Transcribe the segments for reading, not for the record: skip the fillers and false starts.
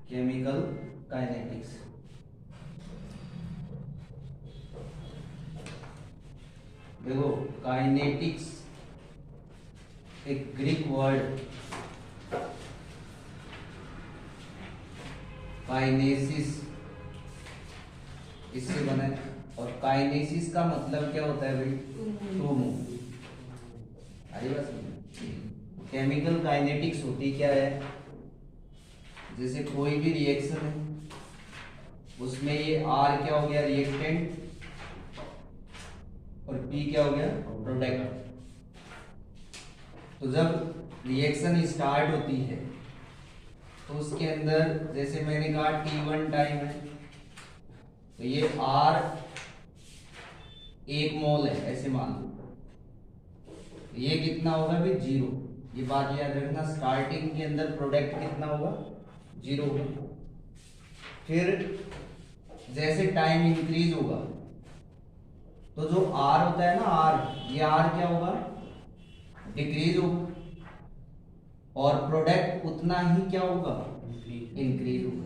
Chemical kinetics. देखो kinetics एक Greek word kinesis इससे बना है। और काइनेसिस का मतलब क्या होता है भाई? To move. अरे बस केमिकल काइनेटिक्स होती क्या है? जैसे कोई भी रिएक्शन है उसमें ये आर क्या हो गया? रिएक्टेंट, और पी क्या हो गया? प्रोडक्ट। तो जब रिएक्शन स्टार्ट होती है तो उसके अंदर जैसे मैंने कहा T1 टाइम है, तो ये R 1 मोल है ऐसे मान लो, तो ये कितना होगा भाई? 0। ये बात याद रखना, स्टार्टिंग के अंदर प्रोडक्ट कितना होगा? 0 होगा। फिर जैसे टाइम इंक्रीज होगा तो जो R होता है ना, R, ये R क्या होगा? डिक्रीज होगा, और प्रोडक्ट उतना ही क्या होगा? इंक्रीज होगा।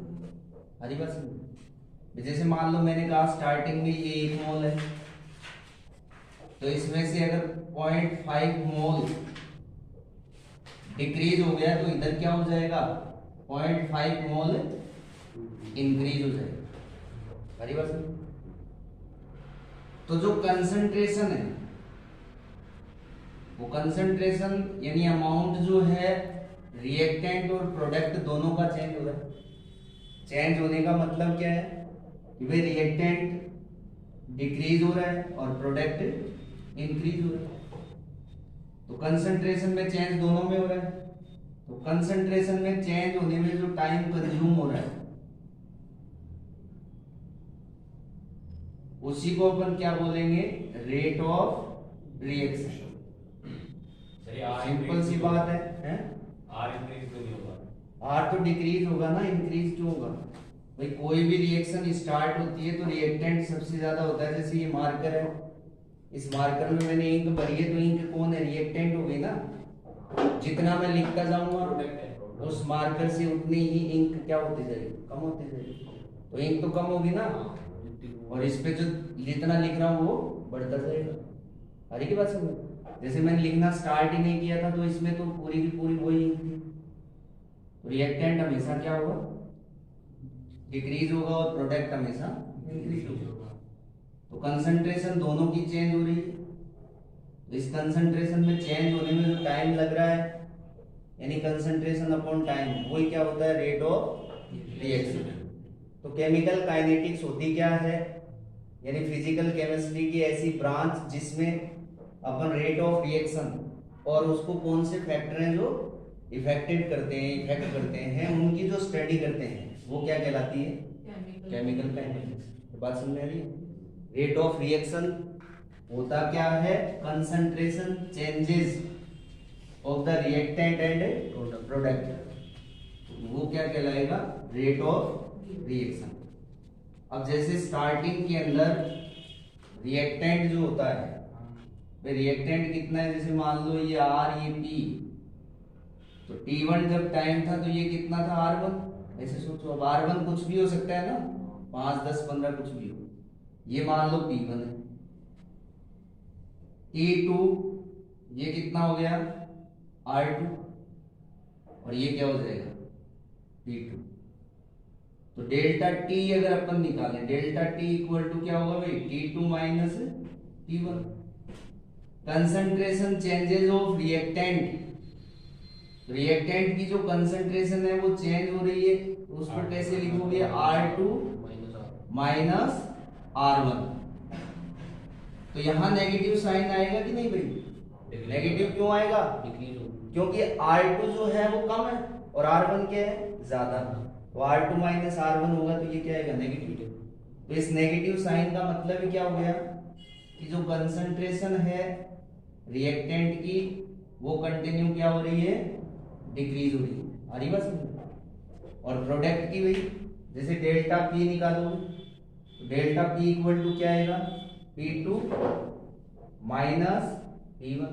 हरी बात समझ। जैसे मान लो मैंने कहा स्टार्टिंग में ये 1 मोल है, तो इसमें से अगर 0.5 मोल डिक्रीज हो गया तो इधर क्या हो जाएगा? 0.5 मोल इंक्रीज हो जाएगा। हरी बात समझ। तो जो कंसंट्रेशन है वो कंसंट्रेशन यानी अमाउंट जो है रिएक्टेंट और प्रोडक्ट दोनों का चेंज हो रहा है। चेंज होने का मतलब क्या है कि भाई रिएक्टेंट डिक्रीज हो रहा है और प्रोडक्ट इंक्रीज हो रहा है। तो कंसंट्रेशन में चेंज दोनों में हो रहा है। तो कंसंट्रेशन में चेंज होने में जो टाइम कंज्यूम हो रहा है उसी को अपन क्या बोलेंगे? Rate of reaction. सिंपल सी बात है, हैं? आर इंक्रीज तो नहीं होगा। आर तो डिक्रीज होगा ना, इंक्रीज क्यों होगा भाई? कोई भी रिएक्शन स्टार्ट होती है तो रिएक्टेंट सबसे ज्यादा होता है। जैसे ये मार्कर है, इस मार्कर में मैंने इंक भरी है, तो इंक कौन है? रिएक्टेंट हो गई ना। जितना मैं लिखता जाऊंगा उस मार्कर से उतनी ही इंक क्या होती जाएगी? कम होती जाएगी। तो इंक तो कम होगी ना, और इस पे जो जितना लिख रहा हूँ वो बढ़ता जाएगा। अरे की बात समझ। जैसे मैंने लिखना स्टार्ट ही नहीं किया था तो इसमें तो पूरी की पूरी वही इंक थी। तो रिएक्टेंट हमेशा क्या होगा? डिक्रीज होगा, और प्रोडक्ट हमेशा इंक्रीज होगा। तो कंसंट्रेशन दोनों की चेंज हो रही है। तो इस कंसंट्रेशन में चेंज होने में जो टाइम लग रहा है यानी कंसंट्रेशन अपॉन टाइम, वही क्या होता है? Rate of reaction. तो केमिकल काइनेटिक्स होती क्या है? यानी फिजिकल केमिस्ट्री की ऐसी ब्रांच जिसमें अपन रेट ऑफ रिएक्शन और उसको कौन से फैक्टर हैं जो इफेक्ट करते हैं उनकी जो स्टडी करते हैं वो क्या कहलाती है? Chemical kinetics. बात समझ में आ रही है? रेट ऑफ रिएक्शन होता क्या है? Concentration changes of the reactant and product, वो क्या कहलाएगा? Rate of reaction. अब जैसे स्टार्टिंग के अंदर रिएक्टेंट जो होता है, रिएक्टेंट कितना है? जैसे मान लो ये आर, ये पी, तो T1 जब टाइम था तो ये कितना था? R1। ऐसे सोचो, अब R1 कुछ भी हो सकता है ना, 5, 10, 15 कुछ भी हो। ये मान लो P1 है। T2 ये कितना हो गया? R2, और ये क्या हो जाएगा? P2। तो डेल्टा T अगर अपन निकालें, डेल्टा T इक्वल टू क्या होगा भाई? T2 minus T1। Concentration changes of reactant, reactant की जो कंसंट्रेशन है वो चेंज हो रही है, तो उसको कैसे लिखोगे? R2 minus R1। तो यहां नेगेटिव साइन आएगा कि नहीं भाई? नेगेटिव क्यों आएगा? क्योंकि R2 जो है वो कम है और R1 क्या है? ज्यादा। तो R2 माइनस R1 होगा तो ये क्या आएगा? नेगेटिव। तो इस नेगेटिव साइन का मतलब ही क्या हो गया कि जो कंसंट्रेशन है रिएक्टेंट की वो कंटिन्यू क्या हो रही है? डिक्रीज हो रही है। आ रही बात समझ। और प्रोडक्ट की भाई जैसे डेल्टा पी निकालो, तो डेल्टा पी इक्वल टू क्या आएगा? P2 minus P1।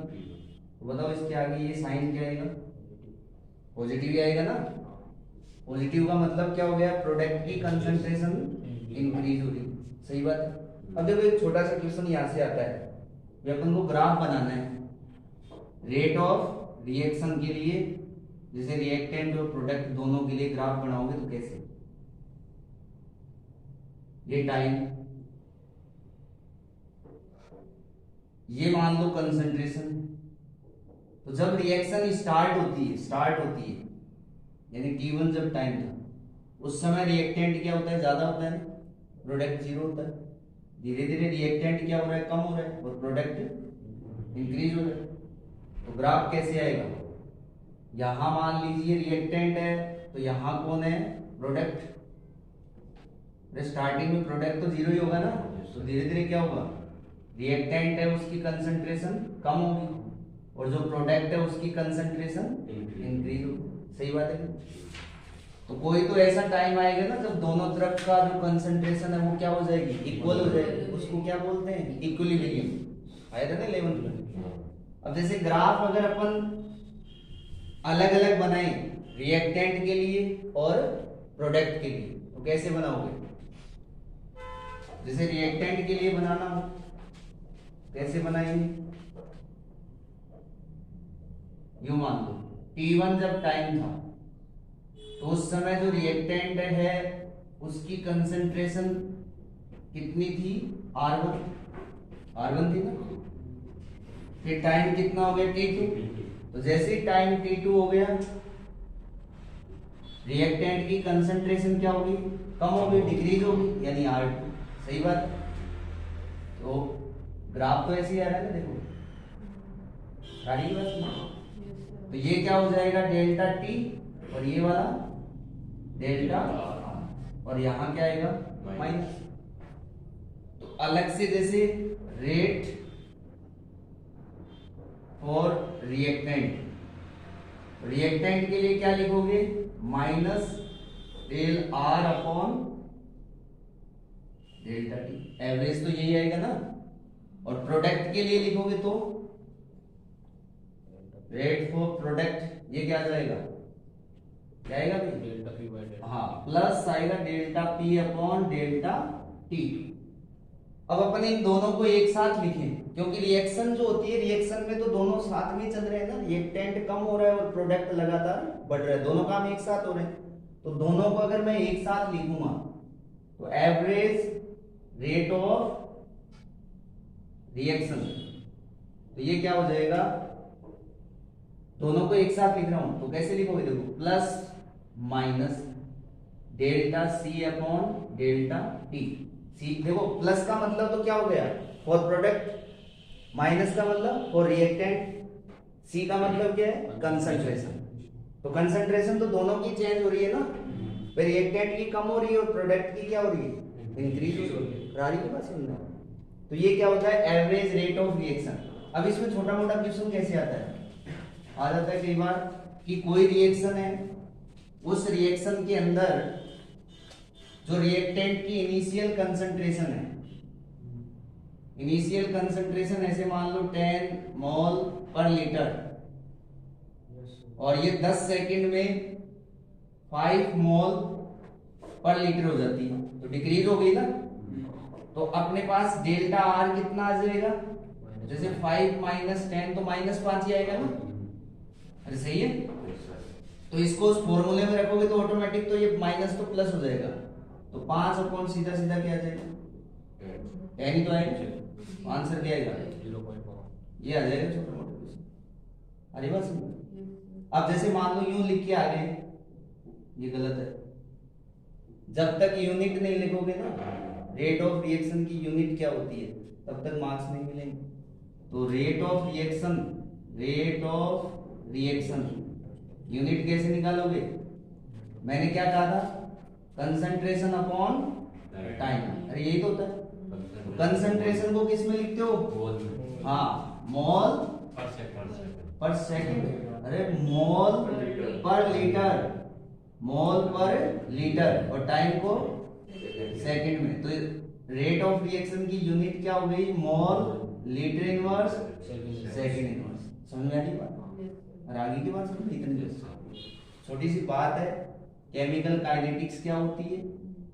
तो बताओ इसके आगे ये साइन क्या आएगा? पॉजिटिव ही आएगा ना। पॉजिटिव का मतलब क्या हो गया, प्रोडक्ट की कंसंट्रेशन इंक्रीज हो रही। सही बात है। अब देखो एक छोटा सा क्वेश्चन यहाँ से आता है, ये अपन को ग्राफ बनाना है रेट ऑफ रिएक्शन के लिए, जैसे रिएक्टेंट और प्रोडक्ट दोनों के लिए ग्राफ बनाओगे तो कैसे, ये टाइम, ये मान लो कंसंट्रेशन। तो जब रिएक्शन स्टार्ट होती है यानी T1 जब टाइम था, उस समय रिएक्टेंट क्या होता है, ज्यादा होता है, प्रोडक्ट जीरो होता है। धीरे धीरे रिएक्टेंट क्या हो रहा है, कम हो रहा है, और प्रोडक्ट इंक्रीज हो रहा है। तो ग्राफ कैसे आएगा, यहां मान लीजिए रिएक्टेंट है तो यहां कौन है, प्रोडक्ट। स्टार्टिंग में प्रोडक्ट तो जीरो ही होगा ना, तो धीरे धीरे क्या होगा, रिएक्टेंट है उसकी कंसंट्रेशन कम होगी, और जो प्रोडक्ट है उसकी कंसंट्रेशन इंक्रीज होगी। सही बात है। तो कोई तो ऐसा टाइम आएगा ना जब दोनों तरफ का जो कंसंट्रेशन है वो क्या हो जाएगी, इक्वल हो जाएगी, उसको क्या बोलते हैं, इक्विलिब्रियम। आया था ना 11th में। अब जैसे ग्राफ अगर अपन अलग अलग बनाए रिएक्टेंट के लिए और प्रोडक्ट के लिए, तो कैसे बनाओगे, जैसे रिएक्टेंट के लिए बनाना हो कैसे बनाएंगे, यूं मान लो T1 जब टाइम था तो उस समय जो रिएक्टेंट है उसकी कंसंट्रेशन कितनी थी, R1 थी ना। फिर टाइम कितना हो गया, T2। तो जैसे ही टाइम T2 हो गया, रिएक्टेंट की कंसंट्रेशन क्या होगी, कम होगी, डिक्रीज होगी, यानी R2। सही बात। तो ग्राफ तो ऐसे ही आ रहा है ना, देखो आ रही है बात। तो ये क्या हो जाएगा, डेल्टा T, और ये वाला डेल्टा R, और यहां क्या आएगा, माइनस। तो अलग से जैसे रेट फॉर रिएक्टेंट के लिए क्या लिखोगे, minus del R upon delta T। Average तो यही आएगा ना। और प्रोडक्ट के लिए लिखोगे तो रेट फॉर प्रोडक्ट, ये क्या जाएगा, क्या आएगा भाई, डेल्टा P बाय डेल्टा, हाँ, प्लस आएगा delta P upon delta T। अब अपन इन दोनों को एक साथ लिखें, क्योंकि रिएक्शन जो होती है, रिएक्शन में तो दोनों साथ में चल रहे हैं ना, रिएक्टेंट कम हो रहा है और प्रोडक्ट लगातार बढ़ रहा है, दोनों काम एक साथ हो रहे हैं। तो दोनों को अगर मैं एक साथ लिखूंगा तो एवरेज रेट ऑफ रिएक्शन, तो ये क्या हो जाएगा, दोनों को एक साथ लिख रहा हूं तो कैसे लिखोगे, देखो plus minus delta C upon delta T। सी देखो, प्लस का मतलब तो क्या हो गया, फॉर प्रोडक्ट, माइनस का मतलब फॉर रिएक्टेंट, सी का मतलब क्या है, कंसंट्रेशन। तो कंसंट्रेशन तो दोनों की चेंज हो रही है ना, फिर रिएक्टेंट की कम हो रही है और प्रोडक्ट की क्या हो रही है, इंक्रीज हो रही है। रारी की बात समझना। तो ये क्या होता है, एवरेज रेट ऑफ रिएक्शन। अब इसमें छोटा मोटा क्वेश्चन कैसे आता है, आ जाता है कई बार कि कोई रिएक्शन है, उस रिएक्शन के अंदर जो रिएक्टेंट की इनिशियल कंसंट्रेशन है, इनिशियल कंसंट्रेशन ऐसे मान लो 10 मोल पर लीटर, और ये 10 सेकंड में 5 मोल पर लीटर हो जाती है, तो डिक्रीज हो गई ना। तो अपने पास डेल्टा आर कितना आ जाएगा, जैसे 5 माइनस 10 तो माइनस 5 ही आएगा ना। अरे सही है। तो इसको उस फॉर्मूले में रखोगे तो ऑटोमेटिक तो ये माइनस तो प्लस हो जाएगा, तो 5 अपॉन सीधा सीधा क्या आ जाएगा, 10 ही तो आएगा, आंसर क्या आएगा 0.1, ये आ जाएगा छोटा मोटा क्वेश्चन। अरे बस अब जैसे मान लो यूं लिख के आ गए, ये गलत है। जब तक यूनिट नहीं लिखोगे ना, रेट ऑफ रिएक्शन की यूनिट क्या होती है, तब तक मार्क्स नहीं मिलेंगे। तो रेट ऑफ रिएक्शन यूनिट कैसे निकालोगे, मैंने क्या कहा था, कंसंट्रेशन अपॉन टाइम। अरे यही तो होता है। कंसंट्रेशन को किस में लिखते हो, हाँ, मोल पर सेकंड। अरे मोल पर लीटर, मोल पर लीटर, और टाइम को सेकंड में। तो रेट ऑफ रिएक्शन की यूनिट क्या हो गई, मोल लीटर इनवर्स सेकंड इनवर्स। समझ में आ रही बात, और आगे की बात समझ, इतनी छोटी सी बात है, केमिकल काइनेटिक्स क्या होती है?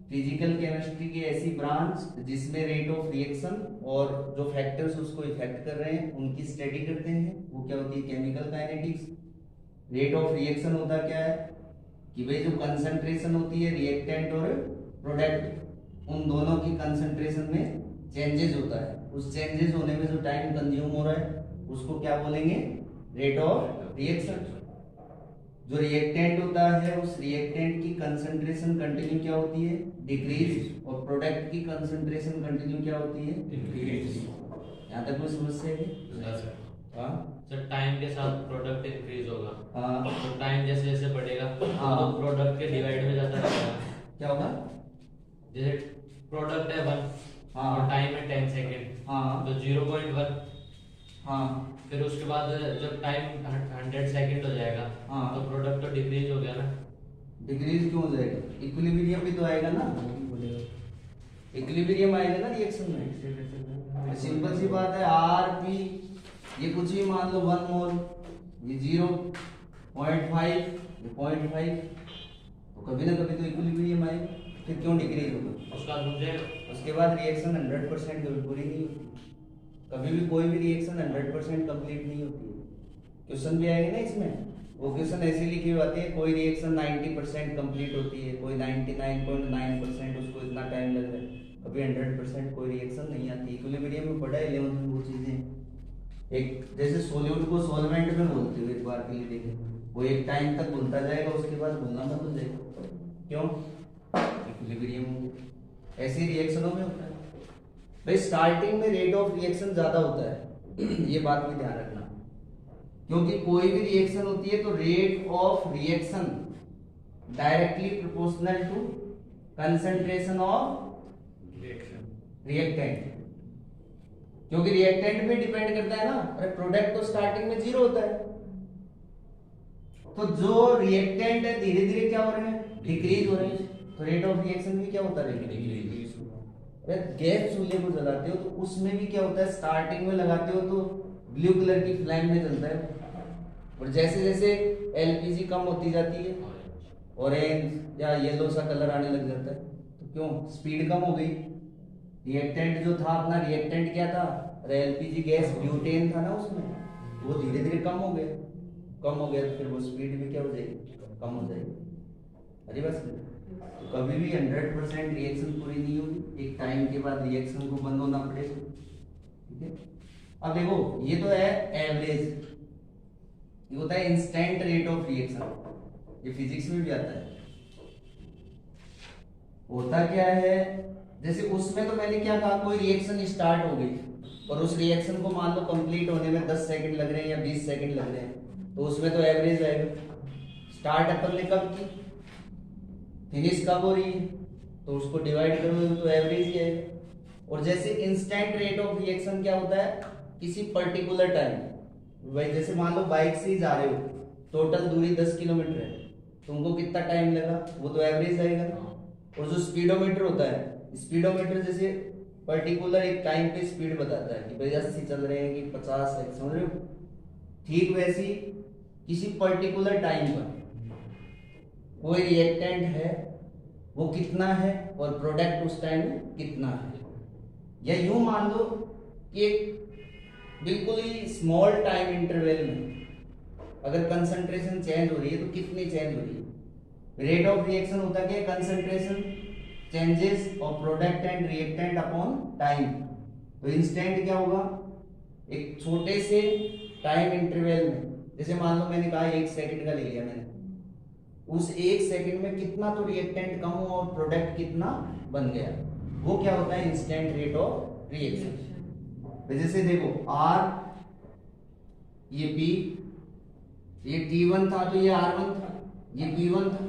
फिजिकल केमिस्ट्री की ऐसी ब्रांच जिसमें रेट ऑफ रिएक्शन और जो फैक्टर्स उसको इफेक्ट कर रहे हैं उनकी स्टडी करते हैं, वो क्या होती है? Chemical kinetics. Rate of reaction होता क्या है कि भाई जो कंसंट्रेशन होती है रिएक्टेंट और प्रोडक्ट, उन दोनों की कंसंट्रेशन में चेंजेस होता है, उस चेंजेस होने में जो टाइम कंज्यूम हो रहा है उसको क्या बोलेंगे? Rate of reaction. जो रिएक्टेंट होता है उस रिएक्टेंट की कंसंट्रेशन कंटिन्यू क्या होती है? डिक्रीज। और प्रोडक्ट की कंसंट्रेशन कंटिन्यू क्या होती है? इंक्रीज। यहाँ तक कोई समस्या है? हाँ सर टाइम के साथ प्रोडक्ट इंक्रीज होगा। हाँ तो टाइम जैसे जैसे बढ़ेगा हाँ। तो प्रोडक्ट के डिवाइड में जाता रहेगा। क्या होगा? जैसे प्रोडक्ट है 1 हाँ। और टाइम है 10 सेकेंड, हाँ तो 0.1। हाँ फिर उसके बाद जब टाइम 100 सेकेंड हो जाएगा हाँ। तो प्रोडक्ट तो डिक्रीज हो गया ना। डिक्रीज क्यों हो जाएगा? इक्विलिब्रियम भी तो आएगा ना, इक्विलिब्रियम आएगा ना रिएक्शन में। सिंपल सी बात है, आर पी ये कुछ भी मान लो 1 मोल, ये 0.5, ये 0.5, तो कभी ना कभी तो इक्विलिब्रियम आएगा, फिर क्यों डिक्रीज होगा? उसका रुक जाएगा। उसके बाद रिएक्शन 100% कभी पूरी नहीं होती, कभी भी कोई भी रिएक्शन 100% कंप्लीट नहीं होती है। क्वेश्चन भी आएंगे ना इसमें, वो क्वेश्चन ऐसे लिखे हुए आते हैं, कोई रिएक्शन 90% कंप्लीट होती है, कोई 99.9%, उसको इतना टाइम लग रहा है। कभी 100% कोई रिएक्शन नहीं आती। इक्विलिब्रियम में पढ़ा है 11th में वो चीजें। एक जैसे सोल्यूट को सॉल्वेंट में बोलते हो, एक बार के लिए देखें, वो एक टाइम तक घुलता जाएगा, उसके बाद घुलना बंद हो जाएगा। क्यों? इक्विलिब्रियम। ऐसे रिएक्शनों में होता है भाई, स्टार्टिंग में रेट ऑफ रिएक्शन ज्यादा होता है ये बात भी ध्यान रखना, क्योंकि कोई भी रिएक्शन होती है तो rate of reaction directly proportional to concentration of reactant, क्योंकि रिएक्टेंट पे डिपेंड करता है ना। अरे प्रोडक्ट तो स्टार्टिंग में 0 होता है, तो जो रिएक्टेंट है धीरे धीरे क्या हो रहे हैं? डिक्रीज हो रहे हैं, तो रेट ऑफ रिएक्शन भी क्या होता है? अरे गैस चूल्हे को जलाते हो तो उसमें भी क्या होता है? स्टार्टिंग में लगाते हो तो ब्लू कलर की फ्लेम में जलता है, और जैसे जैसे एलपीजी कम होती जाती है ऑरेंज या येलो सा कलर आने लग जाता है, तो क्यों? स्पीड कम हो गई। रिएक्टेंट जो था अपना, रिएक्टेंट क्या था? अरे एलपीजी गैस ब्यूटेन था ना उसमें, तो वो धीरे धीरे कम हो गया, कम हो गया तो फिर वो स्पीड भी क्या हो जाएगी? कम हो जाएगी। अरे बस, तो कभी भी 100% रिएक्शन पूरी नहीं होगी, एक टाइम के बाद रिएक्शन को बंद होना पड़ेगा। ठीक है, अब देखो ये तो है एवरेज, ये होता है इंस्टेंट रेट ऑफ रिएक्शन, ये फिजिक्स में भी आता है। होता क्या है, जैसे उसमें तो मैंने क्या कहा, कोई रिएक्शन स्टार्ट हो गई और उस रिएक्शन को मान लो कंप्लीट होने में 10 सेकंड लग रहे हैं या 20 सेकंड लग रहे हैं, तो उसमें तो एवरेज आएगा। स्टार्ट अपन ने कब की, फिनिश कब हो रही है, तो उसको डिवाइड करोगे तो एवरेज ही आएगा। और जैसे इंस्टेंट रेट ऑफ रिएक्शन क्या होता है, किसी पर्टिकुलर टाइम, भाई जैसे मान लो बाइक से ही जा रहे हो, टोटल दूरी 10 किलोमीटर है, तुमको कितना टाइम लगा, वो तो एवरेज आएगा ना। और जो स्पीडोमीटर होता है, स्पीडोमीटर जैसे पर्टिकुलर एक टाइम पे स्पीड बताता है कि भाई 80 चल रहे हैं कि 50 है, समझ रहे हो? ठीक वैसी किसी पर्टिकुलर टाइम पर कोई रिएक्टेंट है, वो कितना है और प्रोडक्ट उस टाइम में कितना है। या यूं मान लो कि एक बिल्कुल ही स्मॉल टाइम इंटरवल में अगर कंसंट्रेशन चेंज हो रही है तो कितनी चेंज हो रही है। रेट ऑफ रिएक्शन होता क्या है, concentration changes of product and reactant upon time. तो इंस्टेंट क्या होगा, एक छोटे से टाइम इंटरवल में, जैसे मान लो मैंने कहा 1 सेकंड का ले लिया मैंने, उस 1 सेकंड में कितना तो रिएक्टेंट कम हुआ और प्रोडक्ट कितना बन गया, वो क्या होता है इंस्टेंट रेट ऑफ रिएक्शन। जैसे देखो R, ये P, ये T1 था तो ये R1 था, ये P1 था,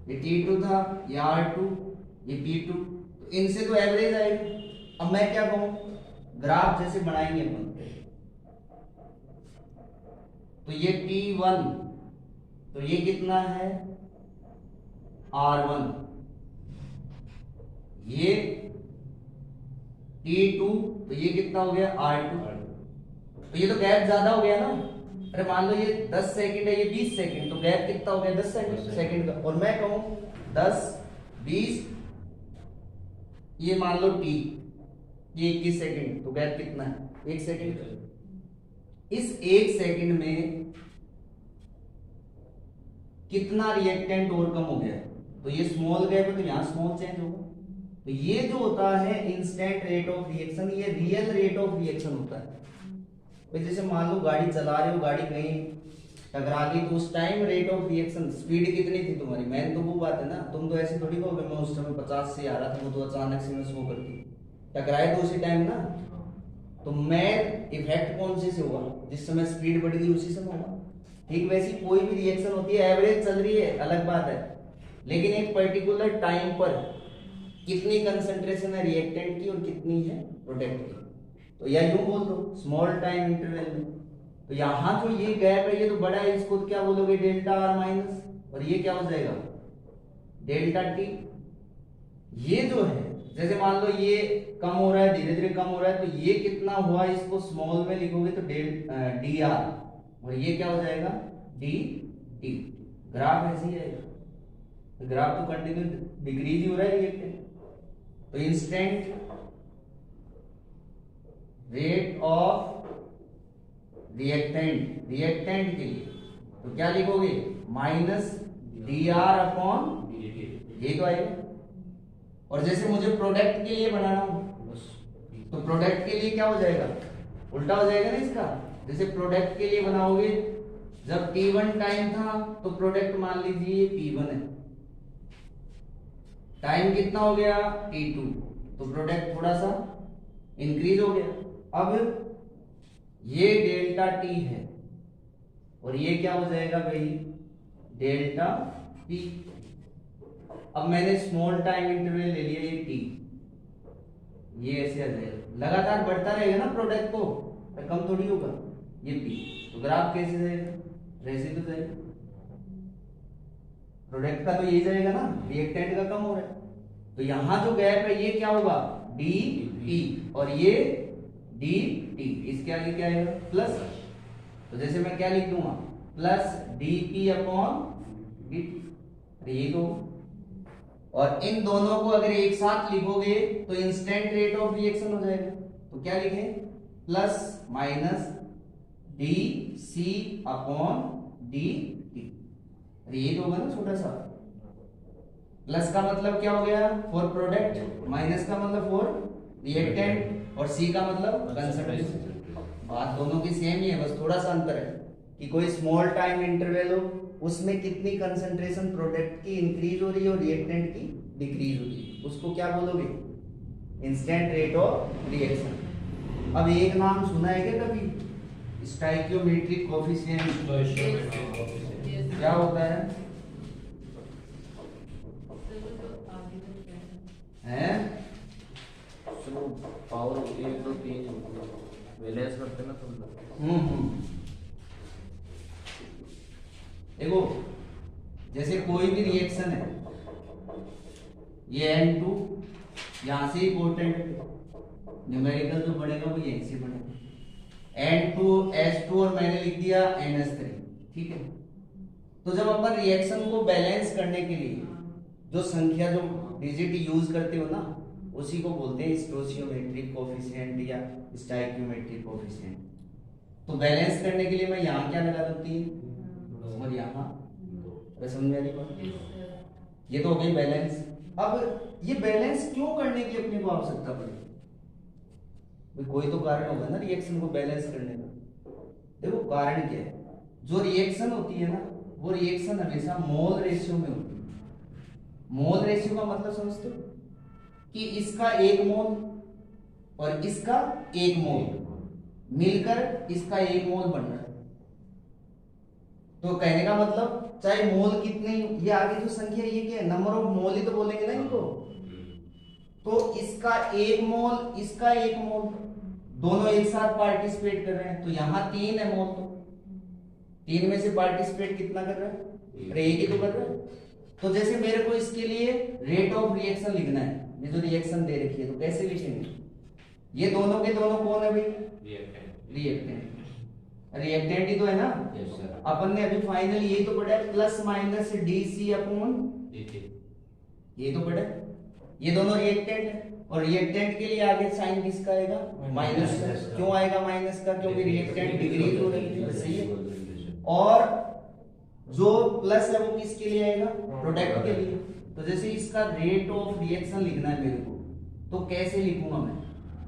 ये T2 था, ये R2, ये P2, तो इनसे तो एवरेज आएगा। अब मैं क्या कहूं, ग्राफ जैसे बनाएंगे अपन, तो ये T1 तो ये कितना है R1, ये T2 तो ये कितना हो गया R2, तो ये तो गैप ज्यादा हो गया ना, अरे मान लो ये 10 सेकंड है, ये 20 सेकंड, तो गैप कितना हो गया 10 सेकंड का। और मैं कहूं 10 20, ये मान लो t, ये 21 सेकंड, तो गैप कितना है 1 सेकंड। इस 1 सेकंड में कितना रिएक्टेंट और कम हो गया, तो ये स्मॉल गैप है तो यहां स्मॉल चेंज होगा। तो ये जो होता है इंस्टेंट रेट ऑफ रिएक्शन, ये रियल रेट ऑफ रिएक्शन होता है। भाई जैसे मान लो गाड़ी चला रहे हो, गाड़ी कहीं टकरा गई, तो उस time rate of reaction, speed कितनी थी तुम्हारी, मैंने तो वो बात है ना, तुम तो ऐसे थोड़ी कहोगे मैं उस समय 50 से आ रहा था, वो तो अचानक से मैं स्लो करती टकराए तो उसी टाइम ना। तो मैं इफेक्ट कौन से हुआ, जिस समय स्पीड बढ़ गई उसी समय हुआ। ठीक वैसी कोई भी रिएक्शन होती है, एवरेज चल रही है अलग बात है, लेकिन एक पर्टिकुलर टाइम पर कितनी कंसंट्रेशन है रिएक्टेंट की और कितनी है प्रोडक्ट की, तो या यूं बोल दो स्मॉल टाइम इंटरवल में। तो यहां जो ये गैप है ये तो बड़ा है, इसको क्या बोलोगे डेल्टा आर माइनस, और ये क्या हो जाएगा डेल्टा टी। ये जो है जैसे मान लो ये कम हो रहा है, धीरे धीरे कम हो रहा है, तो ये कितना हुआ इसको स्मॉल में लिखोगे तो डी आर, और ये क्या हो जाएगा डी टी। ग्राफ ऐसे ही आएगा, तो ग्राफ तो कंटिन्यू डिक्रीज ही हो रहा है रिएक्टेंट। तो instant rate of reactant, reactant के लिए तो क्या लिखोगे माइनस डी आर अपॉन, ये तो आएगा। और जैसे मुझे प्रोडक्ट के लिए बनाना हो तो प्रोडक्ट के लिए क्या हो जाएगा, उल्टा हो जाएगा ना इसका। जैसे प्रोडक्ट के लिए बनाओगे, जब T1 टाइम था तो प्रोडक्ट मान लीजिए P1 है, टाइम कितना हो गया T2, तो प्रोडक्ट थोड़ा सा इंक्रीज हो गया। अब ये डेल्टा T है और ये क्या हो जाएगा भाई डेल्टा P। अब मैंने स्मॉल टाइम इंटरवल ले लिया, ये T, ये ऐसे आ जाएगा, लगातार बढ़ता रहेगा ना प्रोडक्ट को, कम थोड़ी होगा ये P। तो ग्राफ कैसे जाएगा, वैसे तो जाएगा, प्रोडक्ट का तो यही जाएगा ना, रिएक्टेंट का कम हो रहा है। तो यहां जो गैप है ये क्या होगा डी टी, और ये डी टी, इसके आगे क्या आएगा प्लस। तो जैसे मैं क्या लिख दूंगा plus D P upon D T, ये तो। और इन दोनों को अगर एक साथ लिखोगे तो इंस्टेंट रेट ऑफ रिएक्शन हो जाएगा। तो क्या लिखें plus minus D C upon D T, ये तो होगा ना छोटा सा। प्लस का मतलब क्या हो गया फॉर प्रोडक्ट, माइनस का मतलब फॉर रिएक्टेंट, और सी का मतलब कंसंट्रेशन। बात दोनों की सेम ही है, बस थोड़ा सा अंतर है कि कोई स्मॉल टाइम इंटरवल हो उसमें कितनी कंसंट्रेशन प्रोडक्ट की इंक्रीज हो रही है और रिएक्टेंट की डिक्रीज हो रही है, उसको क्या बोलोगे इंस्टेंट रेट ऑफ रिएक्शन। अब एक नाम सुना है क्या कभी, स्टोइकियोमेट्रिक कोएफिशिएंट, क्या होता है हैं? पावर होती है 1 2 3 बैलेंस करते ना तुम लोग। देखो जैसे कोई भी रिएक्शन है, ये N2 यहां से इंपॉर्टेंट है, न्यूमेरिकल जो बनेगा वो यहीं से बनेगा, N2H2 और मैंने लिख दिया NH3, ठीक है। तो जब अपन रिएक्शन को बैलेंस करने के लिए जो संख्या जो डिजिट यूज करते हो ना, उसी को बोलते हैं स्टोइकियोमेट्रिक कोएफिशिएंट या स्टोइकियोमेट्रिक कोएफिशिएंट। तो बैलेंस करने के लिए मैं यहाँ क्या लगा दूं 3 और यहाँ, समझ में आ रही बात? ये तो हो गई बैलेंस। अब ये बैलेंस क्यों करने की अपने को आवश्यकता पड़ी, कोई तो कारण होगा ना रिएक्शन को बैलेंस करने का। देखो कारण क्या है, जो रिएक्शन होती है ना वो रिएक्शन हमेशा मोल रेशियो में होती है। मोल रेशियो का मतलब समझते हो कि इसका 1 मोल और इसका 1 मोल मिलकर इसका 1 मोल बन रहा है। तो कहने का मतलब चाहे मोल कितने, ये आगे जो संख्या ये क्या है नंबर ऑफ मोल ही तो बोलेंगे ना इनको। तो इसका 1 मोल इसका 1 मोल दोनों एक साथ पार्टिसिपेट कर रहे हैं, तो यहाँ 3 है मोल, तो 3 में से पार्टिसिपेट कितना कर रहा है, अरे एक ही तो कर रहा है। तो जैसे मेरे को इसके लिए रेट ऑफ रिएक्शन लिखना है, ये जो रिएक्शन दे रखी है तो कैसे लिखेंगे, ये दोनों के दोनों कौन है भाई रिएक्टेंट, रिएक्टेंट ही तो है ना। Yes sir. अपन ने अभी फाइनल यही तो पढ़ा है, plus minus DC upon dt। ये तो पढ़ा है। ये दोनों रिएक्टेंट है और रिएक्टेंट के लिए आगे साइन किसका आएगा, माइनस का। क्यों आएगा माइनस का, क्योंकि रिएक्टेंट डिक्रीज हो रही है, सही है। और जो प्लस है वो किसके लिए आएगा, प्रोडक्ट के लिए। तो जैसे इसका रेट ऑफ रिएक्शन लिखना है मेरे को, तो कैसे लिखूंगा मैं,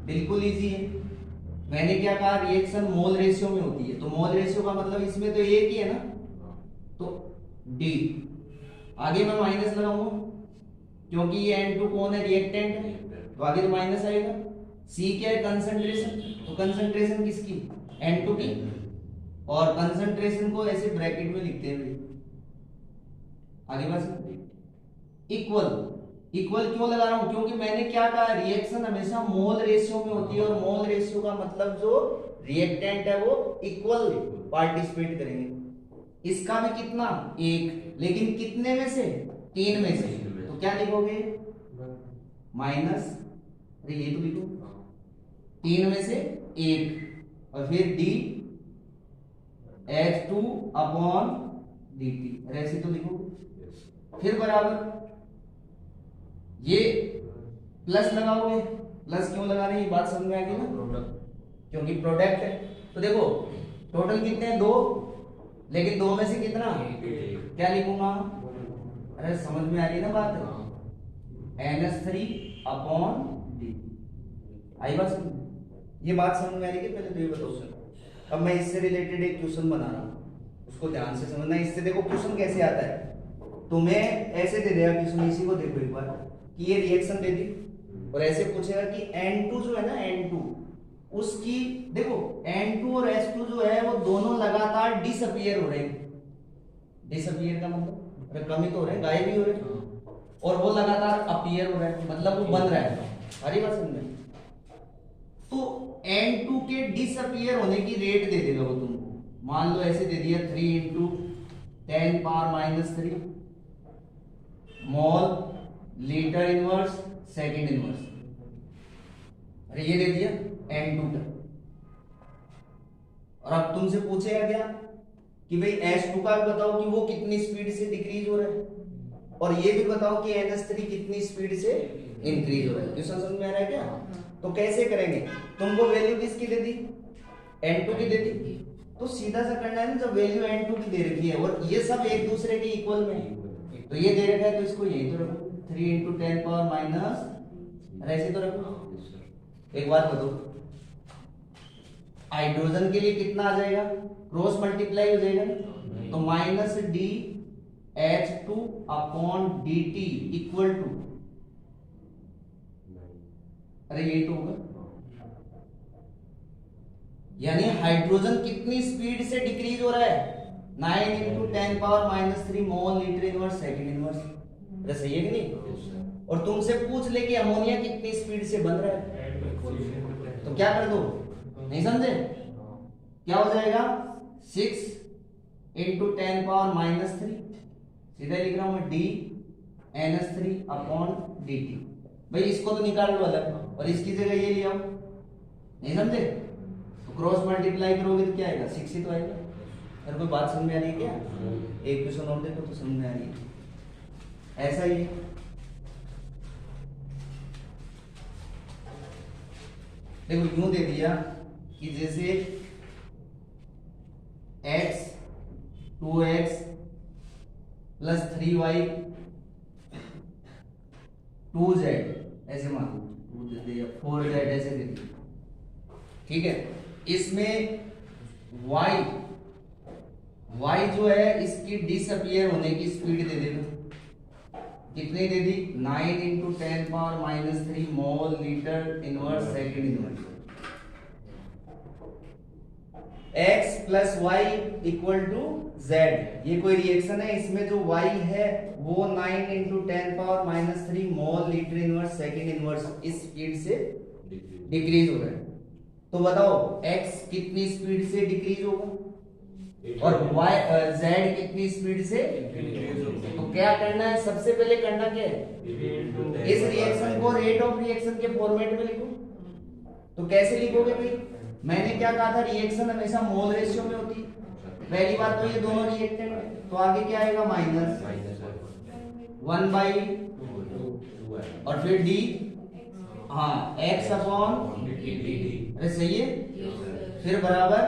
बिल्कुल इजी है। मैंने क्या कहा, रिएक्शन मोल रेशियो में होती है, तो मोल रेशियो का मतलब इसमें तो एक ही है ना, तो डी आगे मैं माइनस लगाऊंगा क्योंकि ये N2 कौन है, रिएक्टेंट है, तो आगे तो माइनस आएगा। C क्या है, कंसंट्रेशन, तो कंसंट्रेशन किसकी, N2 की, और कंसंट्रेशन को ऐसे ब्रैकेट में लिखते हैं भाई। आगे बस इक्वल, इक्वल क्यों लगा रहा हूं, क्योंकि मैंने क्या कहा, रिएक्शन हमेशा मोल रेशियो में होती है, और मोल रेशियो का मतलब जो रिएक्टेंट है वो इक्वल पार्टिसिपेट करेंगे। इसका भी कितना, एक, लेकिन कितने में से, तीन में से, तो क्या लिखोगे, माइनस, अरे ये तो लिखो, तीन में से एक, और फिर डी H2 अपॉन dt, ऐसे तो लिखो। फिर बराबर ये प्लस लगाओगे, प्लस क्यों लगा रहे हैं, ये बात समझ में आएगी ना, क्योंकि प्रोडक्ट है। तो देखो टोटल कितने हैं, दो, लेकिन दो में से कितना, क्या लिखूंगा, अरे समझ में आ रही है ना बात, NH3 अपॉन डी। आई बात समझ, ये बात समझ में आ रही है, पहले तो ये बताओ सर। अब मैं इससे रिलेटेड एक क्वेश्चन बना रहा हूँ, उसको ध्यान से समझना। इससे देखो क्वेश्चन कैसे आता है, तुम्हें ऐसे दे देगा क्वेश्चन, इसी को देखो एक बार, कि ये रिएक्शन दे दी और ऐसे पूछेगा कि N2 जो है ना, N2 उसकी, देखो N2 और H2 जो है वो दोनों लगातार डिसअपीयर हो रहे हैं। डिसअपीयर का मतलब अरे कमी तो हो रहे हैं, गायब ही हो रहे हैं, और वो लगातार अपीयर हो रहा है, मतलब वो बन रहा है। हरी बात समझ में, तो N2 के डिसअपीयर होने की रेट दे देगा वो तुमको। मान लो ऐसे दे दिया 3 × 10⁻³ mole litre inverse second inverse, अरे ये दे दिया N2 का। और अब तुमसे पूछेगा क्या कि भाई H2 का भी बताओ कि वो कितनी स्पीड से डिक्रीज हो रहा है, और ये भी बताओ कि NH3 कितनी स्पीड से इंक्रीज हो रहा है। क्वेश्चन समझ में आ रहा है क्या, तो कैसे करेंगे, तुमको वैल्यू किसकी दे दी, N2 की दे दी, तो सीधा सा करना है ना, जब वैल्यू N2 की दे रखी है और ये सब एक दूसरे के इक्वल में, तो ये दे रखा है तो इसको यही तो रखो, 3 × 10⁻⁻, ऐसे तो रखो। एक बात बताओ, हाइड्रोजन के लिए कितना आ जाएगा, क्रॉस मल्टीप्लाई हो जाएगा ना, तो -dH2 upon dt equal to, अरे यही तो होगा, यानी हाइड्रोजन कितनी स्पीड से डिक्रीज हो रहा है, 9 × 10⁻³ mole litre inverse second inverse. अरे सही है कि नहीं, और तुमसे पूछ ले कि अमोनिया कितनी स्पीड से बन रहा है, तो क्या कर दो, नहीं समझे, क्या हो जाएगा 6 × 10⁻³ सीधा लिख रहा हूं मैं, dNH3 अपॉन dt। भाई इसको तो निकाल लो अलग और इसकी जगह ये ले आओ, नहीं समझे, तो क्रॉस मल्टीप्लाई करोगे तो क्या आएगा, 6 ही तो आएगा। अगर कोई बात समझ में आ रही है क्या, एक क्वेश्चन और देखो तो समझ में आ रही है। ऐसा ही देखो यूं दे दिया कि जैसे x 2x plus 3y 2z ऐसे मान लो, 2 दे दिया 4z ऐसे दे दिया, ठीक है। इसमें y जो है इसकी डिसअपीयर होने की स्पीड दे देगा, कितनी दे दी, 9 × 10⁻³ mole litre inverse second inverse. x plus Y equal to z, ये कोई रिएक्शन है, इसमें जो y है वो 9 × 10⁻³ mole litre inverse second inverse इस स्पीड से डिक्रीज हो रहा है। तो बताओ x कितनी स्पीड से डिक्रीज होगा और z कितनी स्पीड से इंक्रीज होगा। तो क्या करना है, सबसे पहले करना क्या है, इस रिएक्शन को रेट ऑफ रिएक्शन के फॉर्मेट में लिखो। तो कैसे लिखोगे भाई, मैंने क्या कहा था, रिएक्शन हमेशा मोल रेशियो में होती है। पहली बात तो ये दोनों रिएक्टेंट है, तो आगे क्या आएगा माइनस 1 बाई और फिर डी, हाँ x अपॉन, अरे सही है, फिर बराबर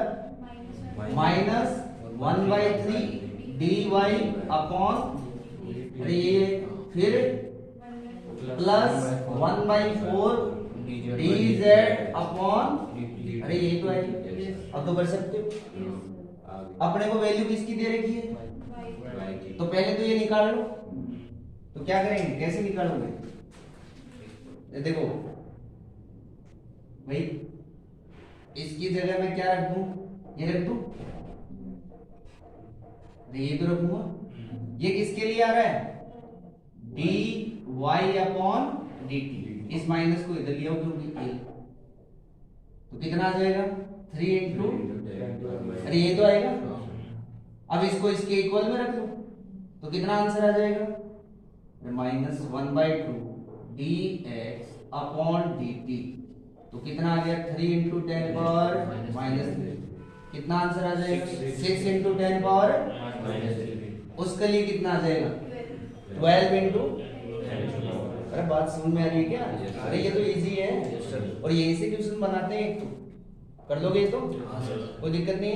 माइनस 1/3 dy अपॉन, अरे ये फिर प्लस 1/4 dz अपॉन, अरे ये तो है, अब तो कर सकते हो। अपने को वैल्यू किसकी दे रखी है, तो पहले तो ये निकाल लो। तो क्या करेंगे, कैसे निकालोगे, ये देखो भाई, इसकी जगह मैं क्या रख दूं, ये रख दूं, ये तो रखूंगा। ये किसके लिए आ रहा है, dy अपॉन dt, इस माइनस को इधर लिया क्योंकि a, तो कितना आ जाएगा 3 इंटू, अरे ये तो आएगा। अब इसको इसके इक्वल में रख लो तो कितना आंसर आ जाएगा, माइनस 1/2 dx अपॉन dt, तो कितना आ गया 3 इंटू 10 पावर माइनस 3, कितना आंसर आ जाएगा 6 इंटू 10 पावर, उसके लिए कितना आ जाएगा 12 इंटू, अरे बात समझ में आ रही है क्या, अरे ये तो इजी है और यही से क्वेश्चन बनाते हैं, कर लोगे ये तो कोई दिक्कत नहीं है।